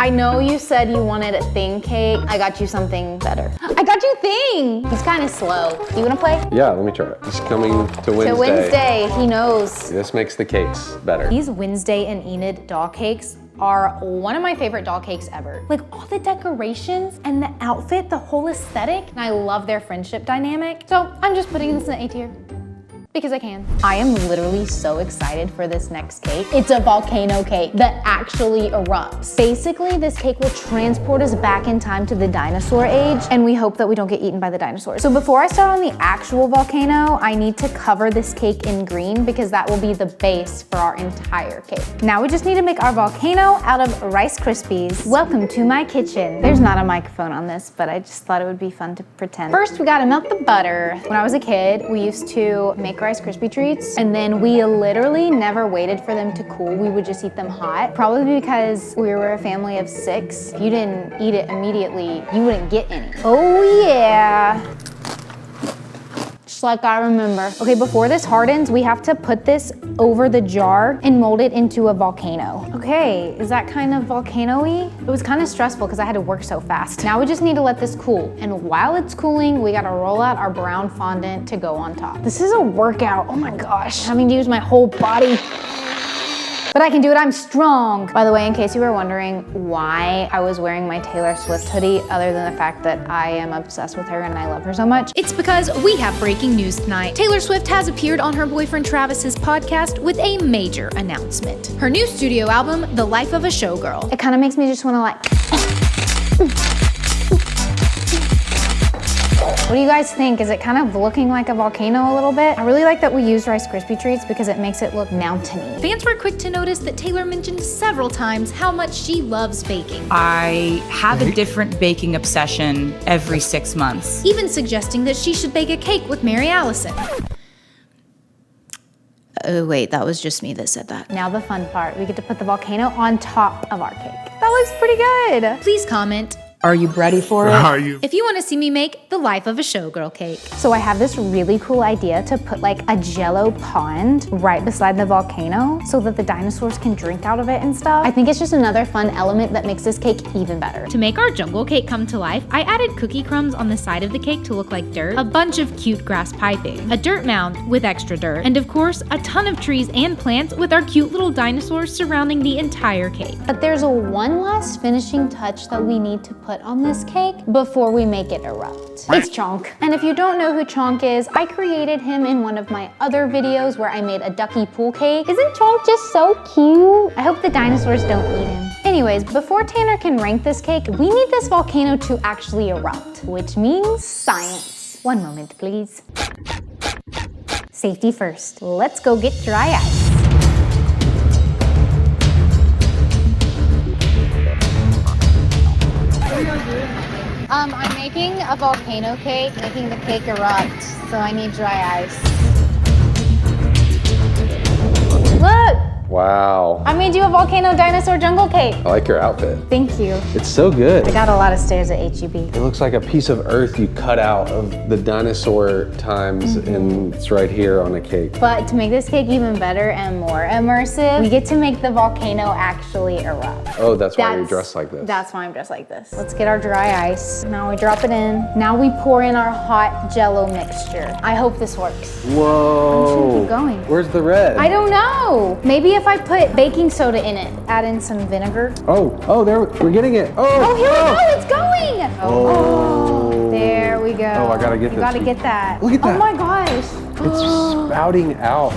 know you said you wanted a Thing cake. I got you something better. I got you Thing! He's kind of slow. Do you wanna play? Yeah, let me try it. It's coming to Wednesday. To Wednesday, he knows. This makes the cakes better. These Wednesday and Enid doll cakes are one of my favorite doll cakes ever. Like all the decorations and the outfit, the whole aesthetic, and I love their friendship dynamic. So I'm just putting this in A tier. Because I can. I am literally so excited for this next cake. It's a volcano cake that actually erupts. Basically, this cake will transport us back in time to the dinosaur age, and we hope that we don't get eaten by the dinosaurs. So before I start on the actual volcano, I need to cover this cake in green because that will be the base for our entire cake. Now we just need to make our volcano out of Rice Krispies. Welcome to my kitchen. There's not a microphone on this, but I just thought it would be fun to pretend. First, we gotta melt the butter. When I was a kid, we used to make Rice Krispie treats, and then we literally never waited for them to cool. We would just eat them hot, probably because we were a family of 6. If you didn't eat it immediately, you wouldn't get any. Oh yeah. Just like I remember. Okay, before this hardens, we have to put this over the jar and mold it into a volcano. Okay, is that kind of volcano-y? It was kind of stressful because I had to work so fast. Now we just need to let this cool. And while it's cooling, we gotta roll out our brown fondant to go on top. This is a workout, oh my gosh. Having to use my whole body. But I can do it, I'm strong. By the way, in case you were wondering why I was wearing my Taylor Swift hoodie, other than the fact that I am obsessed with her and I love her so much. It's because we have breaking news tonight. Taylor Swift has appeared on her boyfriend Travis's podcast with a major announcement. Her new studio album, The Life of a Showgirl. It kind of makes me just wanna like, what do you guys think? Is it kind of looking like a volcano a little bit? I really like that we use Rice Krispie treats because it makes it look mountainy. Fans were quick to notice that Taylor mentioned several times how much she loves baking. I have a different baking obsession every 6 months. Even suggesting that she should bake a cake with Mary Allyson. Oh wait, that was just me that said that. Now the fun part, we get to put the volcano on top of our cake. That looks pretty good. Please comment, Are you ready for it? If you want to see me make the life of a showgirl cake. So I have this really cool idea to put like a jello pond right beside the volcano so that the dinosaurs can drink out of it and stuff. I think it's just another fun element that makes this cake even better. To make our jungle cake come to life, I added cookie crumbs on the side of the cake to look like dirt, a bunch of cute grass piping, a dirt mound with extra dirt, and of course, a ton of trees and plants with our cute little dinosaurs surrounding the entire cake. But there's one last finishing touch that we need to put on this cake before we make it erupt. It's Chonk. And if you don't know who Chonk is, I created him in one of my other videos where I made a ducky pool cake. Isn't Chonk just so cute? I hope the dinosaurs don't eat him. Anyways, before Tanner can rank this cake, we need this volcano to actually erupt, which means science. One moment, please. Safety first. Let's go get dry ice. I'm making a volcano cake, making the cake erupt, so I need dry ice. Look! Wow. I made you a volcano dinosaur jungle cake. I like your outfit. Thank you. It's so good. I got a lot of stairs at HEB. It looks like a piece of earth you cut out of the dinosaur times, and it's right here on a cake. But to make this cake even better and more immersive, we get to make the volcano actually erupt. Oh, that's why you're dressed like this. That's why I'm dressed like this. Let's get our dry ice. Now we drop it in. Now we pour in our hot Jello mixture. I hope this works. Whoa. I'm just gonna keep going. Where's the red? I don't know. Maybe if I put baking soda in it, add in some vinegar. Oh, there, we're getting it. Oh, here we go, it's going. Oh, there we go. Oh, I gotta get this. You gotta get that. Look at that. Oh my gosh. It's spouting out.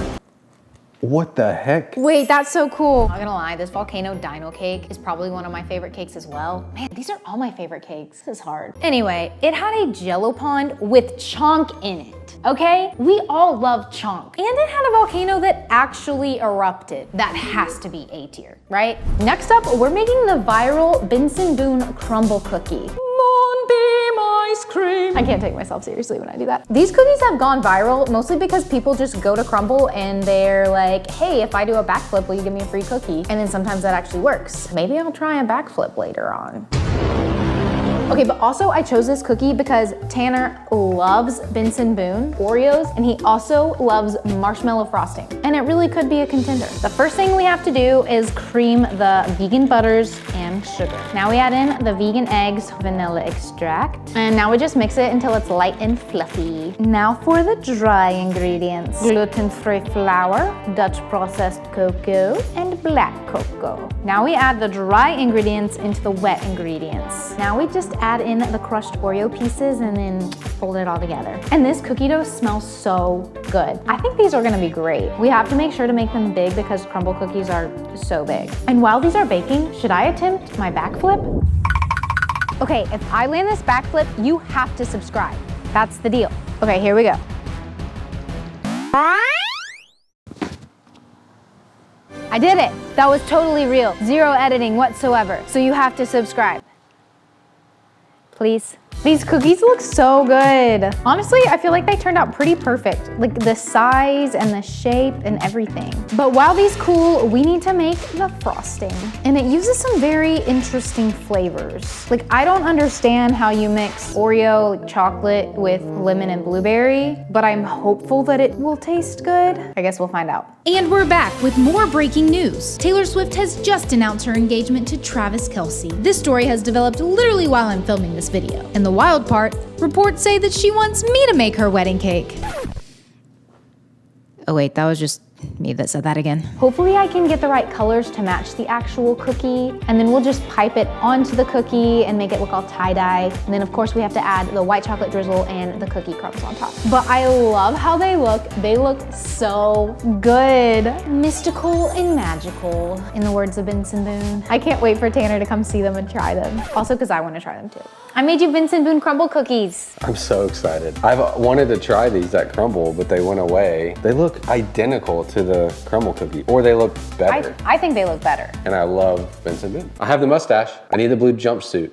What the heck? Wait, that's so cool. I'm not gonna lie, this volcano dino cake is probably one of my favorite cakes as well. Man, these are all my favorite cakes. This is hard. Anyway, it had a Jello pond with Chonk in it, okay? We all love Chonk. And it had a volcano that actually erupted. That has to be A tier, right? Next up, we're making the viral Benson Boone crumble cookie. Moonbeam ice cream. I can't take myself seriously when I do that. These cookies have gone viral mostly because people just go to Crumble and they're like, hey, if I do a backflip, will you give me a free cookie? And then sometimes that actually works. Maybe I'll try a backflip later on. Okay, but also I chose this cookie because Tanner loves Benson Boone Oreos, and he also loves marshmallow frosting, and it really could be a contender. The first thing we have to do is cream the vegan butters and sugar. Now we add in the vegan eggs, vanilla extract, and now we just mix it until it's light and fluffy. Now for the dry ingredients: gluten-free flour, Dutch processed cocoa, and black cocoa. Now we add the dry ingredients into the wet ingredients. Now we just add in the crushed Oreo pieces and then fold it all together. And this cookie dough smells so good. I think these are gonna be great. We have to make sure to make them big because crumble cookies are so big. And while these are baking, should I attempt my backflip? Okay, if I land this backflip, you have to subscribe. That's the deal. Okay, here we go. I did it. That was totally real. Zero editing whatsoever. So you have to subscribe. Please. These cookies look so good. Honestly, I feel like they turned out pretty perfect. Like the size and the shape and everything. But while these cool, we need to make the frosting. And it uses some very interesting flavors. Like I don't understand how you mix Oreo chocolate with lemon and blueberry, but I'm hopeful that it will taste good. I guess we'll find out. And we're back with more breaking news. Taylor Swift has just announced her engagement to Travis Kelce. This story has developed literally while I'm filming this video. And the wild part, reports say that she wants me to make her wedding cake. Oh wait, that was just me that said that again. Hopefully I can get the right colors to match the actual cookie, and then we'll just pipe it onto the cookie and make it look all tie-dye. And then of course we have to add the white chocolate drizzle and the cookie crumbs on top. But I love how they look. They look so good. Mystical and magical, in the words of Benson Boone. I can't wait for Tanner to come see them and try them. Also because I want to try them too. I made you Benson Boone crumble cookies. I'm so excited. I've wanted to try these at Crumble, but they went away. They look identical to the crumble cookie, or they look better. I think they look better. And I love Benson Boone. I have the mustache. I need the blue jumpsuit.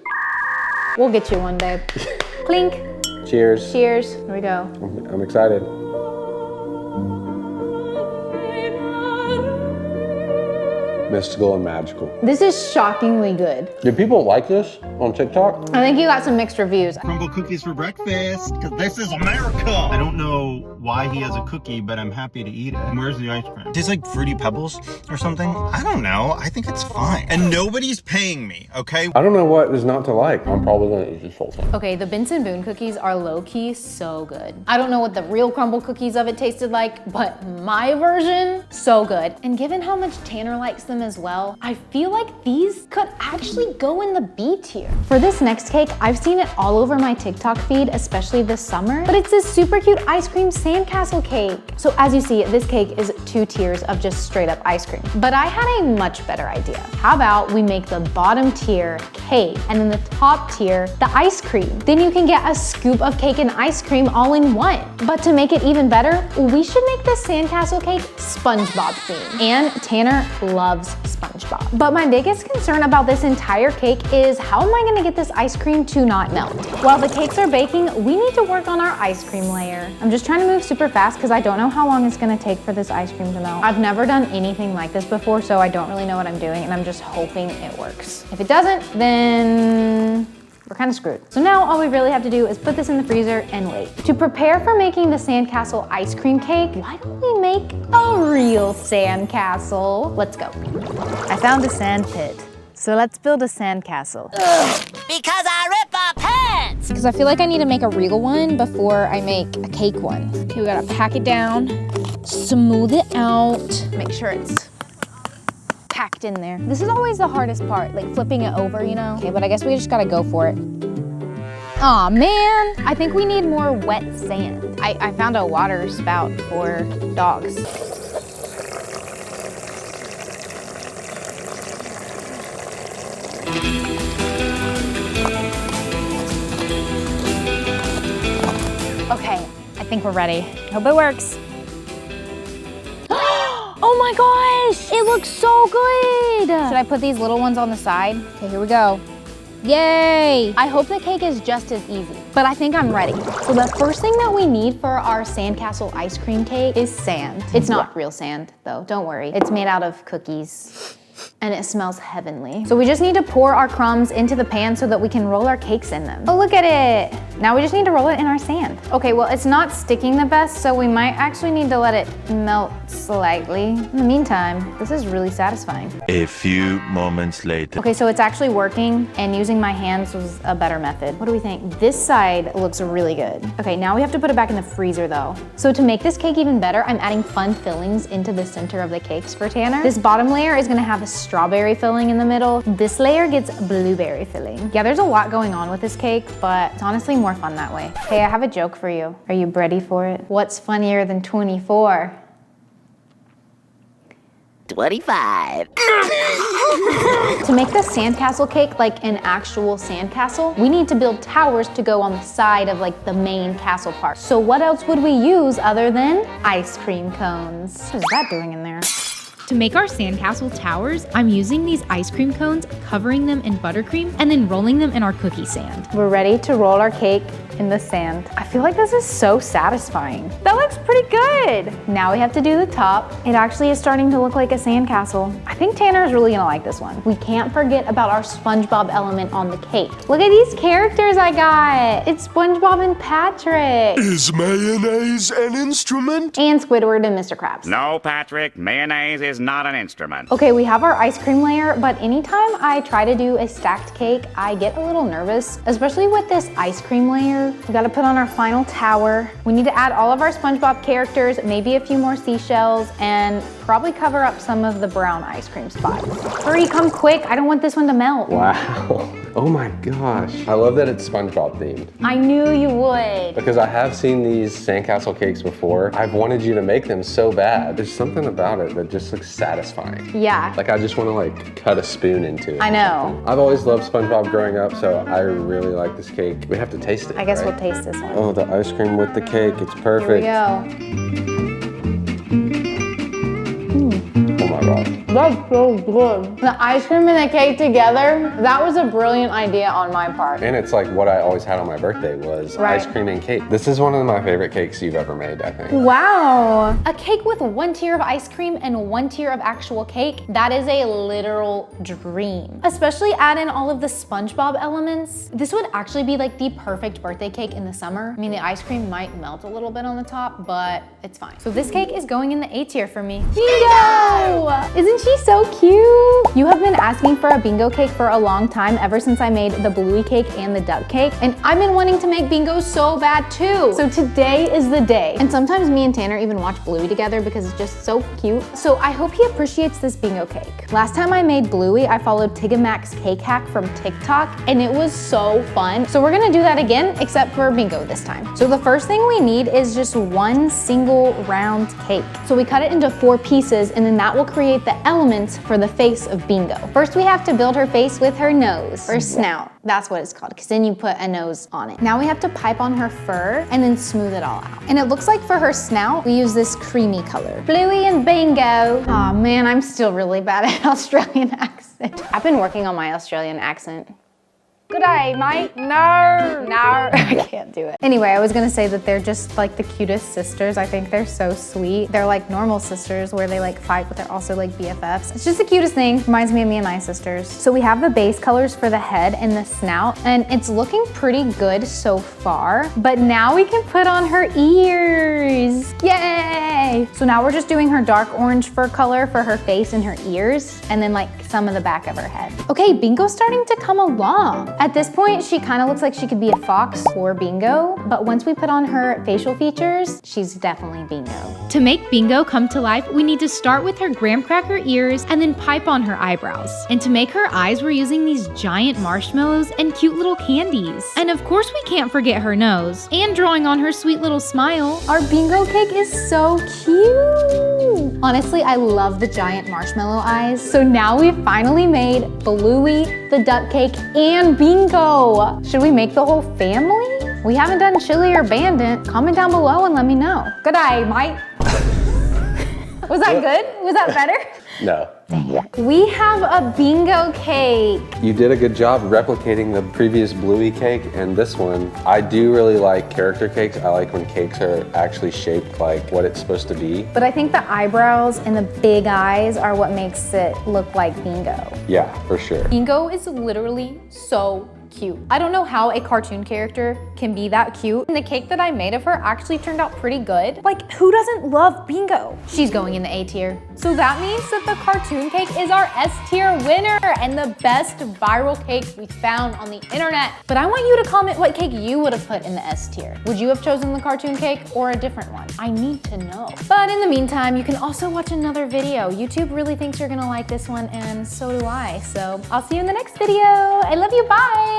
We'll get you one, babe. Clink. Cheers. Cheers. Here we go. I'm excited. mystical and magical. This is shockingly good. Do people like this on TikTok? I think you got some mixed reviews. Crumble cookies for breakfast, because this is America. I don't know why he has a cookie, but I'm happy to eat it. And where's the ice cream? Tastes like Fruity Pebbles or something? I don't know. I think it's fine. And nobody's paying me, okay? I don't know what is not to like. I'm probably gonna eat this whole thing. Okay, the Benson Boone cookies are low-key so good. I don't know what the real crumble cookies of it tasted like, but my version, so good. And given how much Tanner likes them as well, I feel like these could actually go in the B tier. For this next cake, I've seen it all over my TikTok feed, especially this summer, but it's this super cute ice cream sandcastle cake. So as you see, this cake is 2 tiers of just straight up ice cream. But I had a much better idea. How about we make the bottom tier cake and then the top tier, the ice cream. Then you can get a scoop of cake and ice cream all in one. But to make it even better, we should make this sandcastle cake SpongeBob themed. And Tanner loves SpongeBob. But my biggest concern about this entire cake is how am I gonna get this ice cream to not melt? While the cakes are baking, we need to work on our ice cream layer. I'm just trying to move super fast because I don't know how long it's gonna take for this ice cream to melt. I've never done anything like this before, so I don't really know what I'm doing, and I'm just hoping it works. If it doesn't, then we're kind of screwed. So now all we really have to do is put this in the freezer and wait. To prepare for making the sandcastle ice cream cake, why don't we make a real sandcastle? Let's go. I found a sand pit. So let's build a sandcastle. Because I rip our pants! Because I feel like I need to make a real one before I make a cake one. Okay, we gotta pack it down, smooth it out, make sure it's packed in there. This is always the hardest part, like flipping it over, you know? Okay, but I guess we just gotta go for it. Aw, man. I think we need more wet sand. I found a water spout for dogs. Okay, I think we're ready. Hope it works. Oh my gosh, it looks so good. Should I put these little ones on the side? Okay, here we go. Yay! I hope the cake is just as easy, but I think I'm ready. So the first thing that we need for our sandcastle ice cream cake is sand. It's not real sand though, don't worry. It's made out of cookies. And it smells heavenly. So we just need to pour our crumbs into the pan so that we can roll our cakes in them. Oh, look at it. Now we just need to roll it in our sand. Okay, well, it's not sticking the best, so we might actually need to let it melt slightly. In the meantime, this is really satisfying. A few moments later. Okay, so it's actually working, and using my hands was a better method. What do we think? This side looks really good. Okay, now we have to put it back in the freezer though. So to make this cake even better, I'm adding fun fillings into the center of the cakes for Tanner. This bottom layer is gonna have a strawberry filling in the middle. This layer gets blueberry filling. Yeah, there's a lot going on with this cake, but it's honestly more fun that way. Hey, I have a joke for you. Are you ready for it? What's funnier than 24? 25. To make the sandcastle cake like an actual sandcastle, we need to build towers to go on the side of like the main castle part. So what else would we use other than ice cream cones? What is that doing in there? To make our sandcastle towers, I'm using these ice cream cones, covering them in buttercream, and then rolling them in our cookie sand. We're ready to roll our cake in the sand. I feel like this is so satisfying. That looks pretty good. Now we have to do the top. It actually is starting to look like a sandcastle. I think Tanner is really gonna like this one. We can't forget about our SpongeBob element on the cake. Look at these characters I got. It's SpongeBob and Patrick. Is mayonnaise an instrument? And Squidward and Mr. Krabs. No, Patrick, mayonnaise is not an instrument. Okay, we have our ice cream layer, but anytime I try to do a stacked cake, I get a little nervous, especially with this ice cream layer. We gotta put on our final tower. We need to add all of our SpongeBob characters, maybe a few more seashells, and probably cover up some of the brown ice cream spots. Hurry, come quick. I don't want this one to melt. Wow. Oh my gosh. I love that it's SpongeBob themed. I knew you would. Because I have seen these sandcastle cakes before. I've wanted you to make them so bad. There's something about it that just looks satisfying. Yeah. Like I just want to like cut a spoon into it. I know. I've always loved SpongeBob growing up, so I really like this cake. We have to taste it. I guess right? we'll taste this one. Oh, the ice cream with the cake. It's perfect. Here we go. Oh my gosh. That's so good. The ice cream and the cake together, that was a brilliant idea on my part. And it's like what I always had on my birthday was ice cream and cake. This is one of my favorite cakes you've ever made, I think. Wow. A cake with 1 tier of ice cream and 1 tier of actual cake, that is a literal dream. Especially add in all of the SpongeBob elements. This would actually be like the perfect birthday cake in the summer. I mean, the ice cream might melt a little bit on the top, but it's fine. So this cake is going in the A tier for me. Bingo! Isn't she so cute? You have been asking for a bingo cake for a long time, ever since I made the bluey cake and the duck cake, and I've been wanting to make bingo so bad too. So today is the day. And sometimes me and Tanner even watch Bluey together because it's just so cute. So I hope he appreciates this bingo cake. Last time I made Bluey, I followed Tig and Mac's cake hack from TikTok, and it was so fun. So we're gonna do that again, except for bingo this time. So the first thing we need is just 1 single round cake. So we cut it into 4 pieces, and then that will create the elements for the face of Bingo. First, we have to build her face with her nose, or snout. That's what it's called, because then you put a nose on it. Now we have to pipe on her fur and then smooth it all out. And it looks like for her snout, we use this creamy color. Bluey and Bingo. Aw, man, I'm still really bad at Australian accent. I've been working on my Australian accent. Good day, mate. No, I can't do it. Anyway, I was gonna say that they're just like the cutest sisters. I think they're so sweet. They're like normal sisters where they like fight, but they're also like BFFs. It's just the cutest thing. Reminds me of me and my sisters. So we have the base colors for the head and the snout, and it's looking pretty good so far. But now we can put on her ears. Yay! So now we're just doing her dark orange fur color for her face and her ears, and then like some of the back of her head. Okay, Bingo's starting to come along. At this point, she kind of looks like she could be a fox or Bingo, but once we put on her facial features, she's definitely Bingo. To make Bingo come to life, we need to start with her graham cracker ears and then pipe on her eyebrows. And to make her eyes, we're using these giant marshmallows and cute little candies. And of course, we can't forget her nose and drawing on her sweet little smile. Our Bingo cake is so cute. Honestly, I love the giant marshmallow eyes. So now we've finally made Bluey, the duck cake, and Bingo. Should we make the whole family? We haven't done Chili or Bandit. Comment down below and let me know. Good eye, Mike. Was that good? Was that better? No. We have a Bingo cake. You did a good job replicating the previous Bluey cake and this one. I do really like character cakes. I like when cakes are actually shaped like what it's supposed to be. But I think the eyebrows and the big eyes are what makes it look like Bingo. Yeah, for sure. Bingo is literally so cute. I don't know how a cartoon character can be that cute. And the cake that I made of her actually turned out pretty good. Like, who doesn't love Bingo? She's going in the A tier. So that means that the cartoon cake is our S tier winner and the best viral cake we found on the internet. But I want you to comment what cake you would have put in the S tier. Would you have chosen the cartoon cake or a different one? I need to know. But in the meantime, you can also watch another video. YouTube really thinks you're gonna like this one, and so do I. So I'll see you in the next video. I love you, bye.